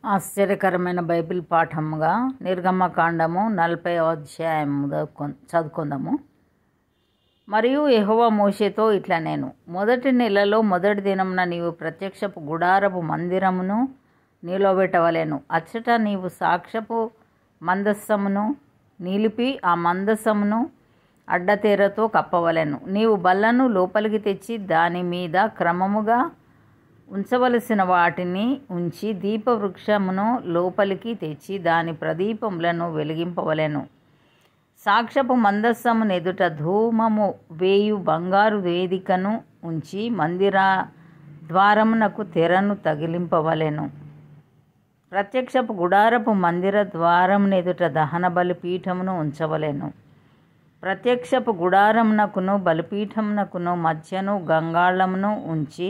ఆశ్చర్యకరమైన బైబిల్ పాఠముగా నిర్గమకాండము 40వ అధ్యాయం చదువుకుందాము. మరియు యెహోవా మోషేతో ఇట్లా నేను మొదటి నెలలో మొదటి దినమున నీవు ప్రత్యక్షపు గుడారపు మందిరమును నిలవబెట్టవలెను. అచ్చట నీవు సాక్ష్యపు మందస్సమును నిలిపి ఆ మందస్సమును అడ్డతెరతో కప్పవలెను. నీవు బల్లను లోపలికి తెచ్చి దాని మీద క్రమముగా ఉంచవలసిన వాటిని ఉంచి దీపవృక్షమును లోపలికి తెచ్చి దాని ప్రదీపములను వెలిగింపవలెను. సాక్ష్యపు మందస్సమును ఎదుట ధూమము వేయు బంగారు వేదికను ఉంచి మందిర ద్వారమునకు తెరను తగిలింపవలెను. ప్రత్యక్షపు గుడారపు మందిర ద్వారమును ఎదుట దహన బలిపీఠమును ఉంచవలెను. ప్రత్యక్షపు గుడారమునకును బలిపీఠమునకును మధ్యను గంగాళమును ఉంచి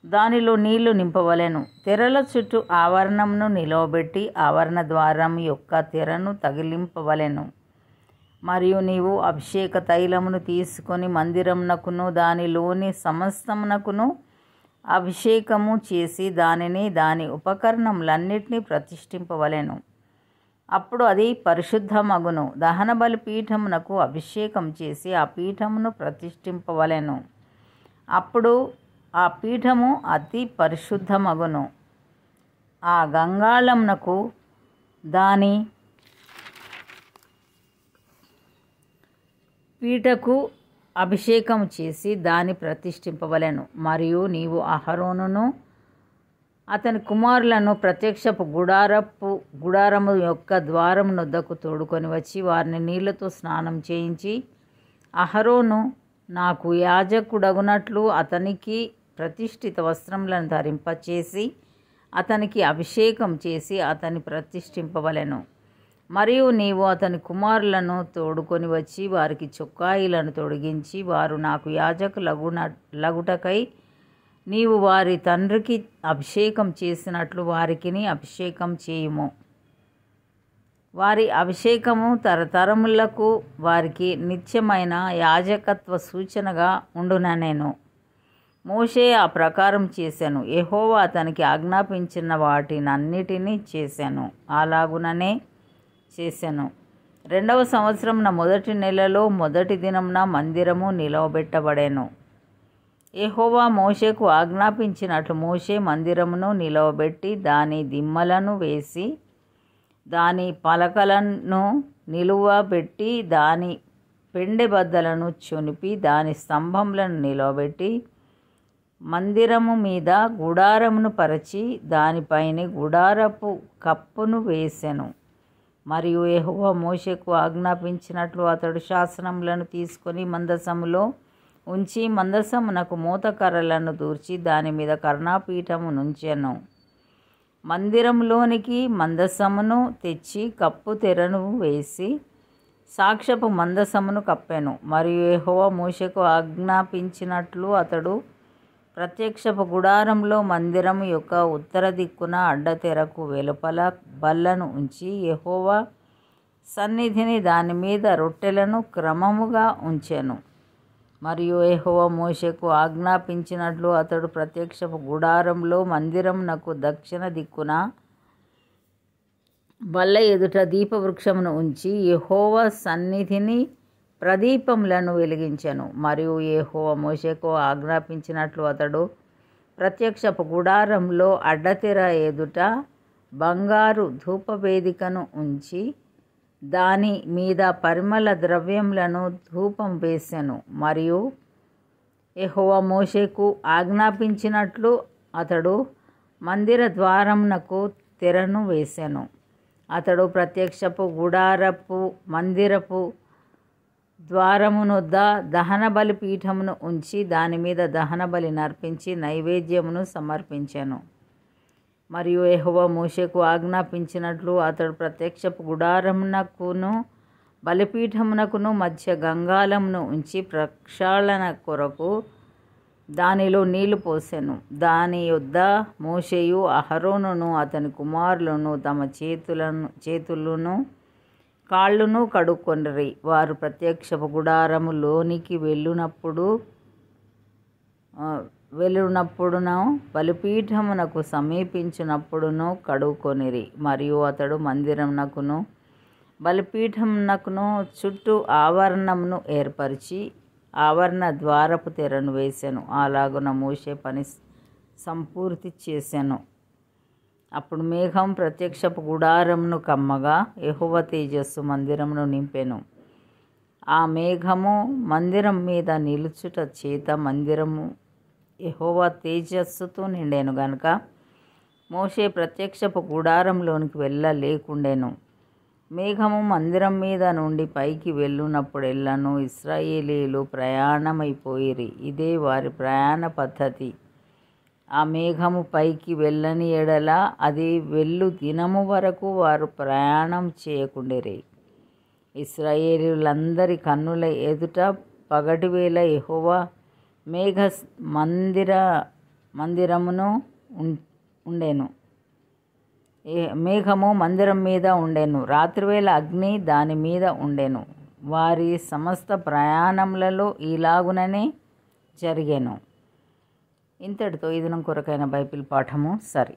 దానిలో నీళ్లు నింపవలెను. తెరల చుట్టూ ఆవరణమును నిలవబెట్టి ఆవరణ ద్వారం యొక్క తెరను తగిలింపవలెను. మరియు నీవు అభిషేక తైలమును తీసుకొని మందిరమునకును దానిలోని సమస్తమునకును అభిషేకము చేసి దానిని దాని ఉపకరణములన్నిటినీ ప్రతిష్ఠింపవలెను. అప్పుడు అది పరిశుద్ధమగును. దహన బలి పీఠమునకు అభిషేకం చేసి ఆ పీఠమును ప్రతిష్ఠింపవలెను. అప్పుడు ఆ పీఠము అతి పరిశుద్ధమగును. ఆ గంగాళమునకు దాని పీఠకు అభిషేకం చేసి దాన్ని ప్రతిష్ఠింపవలెను. మరియు నీవు అహరోనును అతని కుమారులను ప్రత్యక్షపు గుడారము యొక్క ద్వారము నొద్దకు తోడుకొని వచ్చి వారిని నీళ్లతో స్నానం చేయించి అహరోను నాకు యాజకుడగునట్లు అతనికి ప్రతిష్ఠిత వస్త్రములను ధరింపచేసి అతనికి అభిషేకం చేసి అతన్ని ప్రతిష్ఠింపవలెను. మరియు నీవు అతని కుమారులను తోడుకొని వచ్చి వారికి చొక్కాయిలను తొడిగించి వారు నాకు యాజకులగుటకై నీవు వారి తండ్రికి అభిషేకం చేసినట్లు వారికిని అభిషేకం చేయుము. వారి అభిషేకము తరతరములకు వారికి నిత్యమైన యాజకత్వ సూచనగా ఉండుననెను. మోషే ఆ ప్రకారం చేశాను. యెహోవా అతనికి ఆజ్ఞాపించిన వాటినన్నిటినీ చేశాను. అలాగుననే చేశాను. 2వ సంవత్సరమున మొదటి నెలలో మొదటి దినమున మందిరము నిలవబెట్టబడెను. యెహోవా మోషేకు ఆజ్ఞాపించినట్లు మోషే మందిరమును నిలవబెట్టి దాని దిమ్మలను వేసి దాని పలకలను నిలువబెట్టి దాని పెండె బద్దలను చొనిపి దాని స్తంభములను నిలవబెట్టి మందిరము మీద గుడారమును పరచి దానిపైన గుడారపు కప్పును వేసెను. మరియు యెహోవా మోషేకు ఆజ్ఞాపించినట్లు అతడు శాసనములను తీసుకొని మందసములో ఉంచి మందసమునకు మోతకర్రలను దూర్చి దాని మీద కర్ణాపీఠము నుంచెను. మందిరంలోనికి మందసమును తెచ్చి కప్పు తెరను వేసి సాక్ష్యపు మందసమును కప్పెను. మరియు యెహోవా మోషేకు ఆజ్ఞాపించినట్లు అతడు ప్రత్యక్షపు గుడారంలో మందిరము యొక్క ఉత్తర దిక్కున అడ్డతెరకు వెలుపల బల్లను ఉంచి యెహోవా సన్నిధిని దాని మీద రొట్టెలను క్రమముగా ఉంచెను. మరియు యెహోవా మోషేకు ఆజ్ఞాపించినట్లు అతడు ప్రత్యక్షపు గుడారంలో మందిరమునకు దక్షిణ దిక్కున బల్ల ఎదుట దీపవృక్షమును ఉంచి యెహోవా సన్నిధిని ప్రదీపములను వెలిగించెను. మరియు యెహోవా మోషేకు ఆజ్ఞాపించినట్లు అతడు ప్రత్యక్షపు గుడారంలో అడ్డతెర ఎదుట బంగారు ధూపవేదికను ఉంచి దాని మీద పరిమళ ద్రవ్యములను ధూపం వేసెను. మరియు యెహోవా మోషేకు ఆజ్ఞాపించినట్లు అతడు మందిర ద్వారమునకు తెరను వేసెను. అతడు ప్రత్యక్షపు గుడారపు మందిరపు ద్వారమునొద్ద దహన బలి పీఠమును ఉంచి దాని మీద దహన బలి నర్పించి నైవేద్యమును సమర్పించెను. మరియు యెహోవా మోషేకు ఆజ్ఞాపించినట్లు అతడు ప్రత్యక్షపు గుడారమునకును బలిపీఠమునకును మధ్య గంగాళమును ఉంచి ప్రక్షాళన కొరకు దానిలో నీళ్లు పోసెను. దాని యొద్ద మోషేయు అహరోనును అతని కుమారులను తమ చేతులను కాళ్ళును కడుక్కొనిరి. వారు ప్రత్యక్షపు గుడారములోనికి వెళ్ళినప్పుడు వెళ్ళినప్పుడును బలిపీఠమునకు సమీపించినప్పుడును కడుక్కొనిరి. మరియు అతడు మందిరమునకును బలిపీఠమునకును చుట్టూ ఆవరణమును ఏర్పరిచి ఆవరణ ద్వారపు తెరను వేసెను. అలాగున మోషే పని సంపూర్తి చేసెను. అప్పుడు మేఘం ప్రత్యక్షపు గుడారమును కమ్మగా యెహోవా తేజస్సు మందిరమును నింపెను. ఆ మేఘము మందిరం మీద నిలుచుట చేత మందిరము యెహోవా తేజస్సుతో నిండెను గనుక మోషే ప్రత్యక్షపు గుడారంలోనికి వెళ్ళలేకుండెను. మేఘము మందిరం మీద నుండి పైకి వెళ్ళునప్పుడెల్లను ఇశ్రాయేలీయులు ప్రయాణమైపోయిరి. ఇదే వారి ప్రయాణ పద్ధతి. ఆ మేఘము పైకి వెళ్ళని ఎడల అది వెళ్ళు దినము వరకు వారు ప్రయాణం చేయకుండిరి. ఇశ్రాయేలీయులందరి కన్నుల ఎదుట పగటివేళ యెహోవా మందిరమును ఉండెను. మేఘము మందిరం మీద ఉండెను. రాత్రివేళ అగ్ని దాని మీద ఉండెను. వారి సమస్త ప్రయాణములలో ఇలాగుననే జరిగెను. ఇంతటితో ఈ దినం కొరకైన బైబిల్ పాఠము సరి.